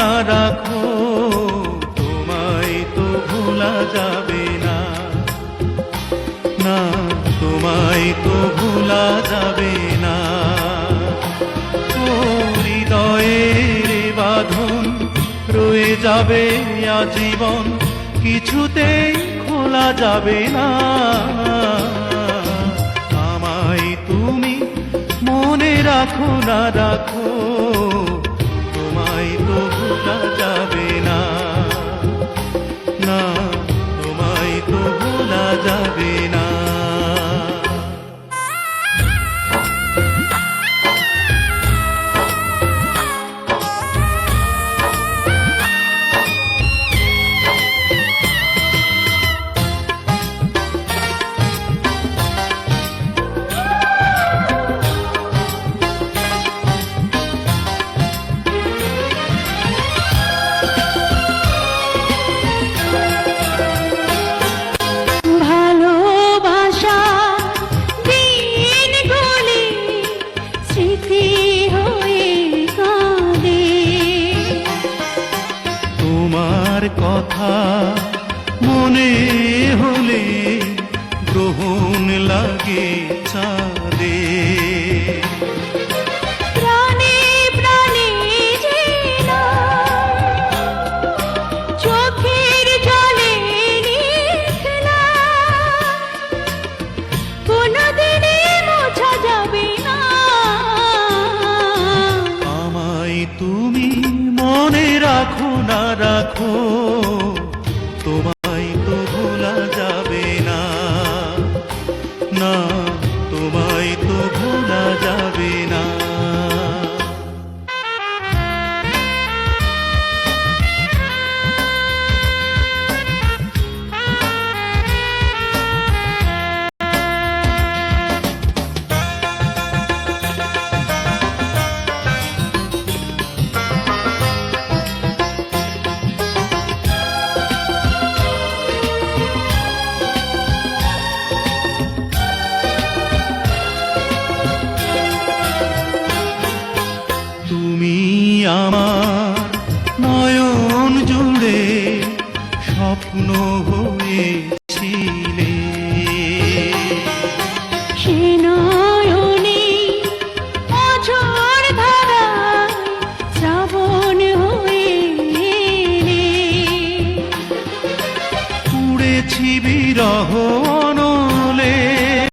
না রাখো, তোমায় তো ভোলা যাবে না, না তোমায় তো ভোলা যাবে না। ও হৃদয়ের বাঁধন রয়ে যাবে আজীবন, কিছুতেই খোলা যাবে না। আমায় তুমি মনে রাখো না রাখো, তোমায় তো ভোলা যাবে না, না তোমায় তো ভোলা যাবে না। তোমার কথা মনে হলে গ্রহণ লাগে চাঁদে, প্রাণে প্রাণে যেনো চোখের জলে লিখলাম, কোনদিনই মোছা যাবে না। আমায় তুমি মনে রাখো না রাখো, তোমায় তো ভোলা যাবে না, না তোমায় তো ভোলা যাবে না। তুমি আমার নয়ন জুড়ে স্বপ্ন হয়েছিলে, সে নয়নে অঝোর ধারায় শ্রাবণ হয়ে উড়েছি বিরহ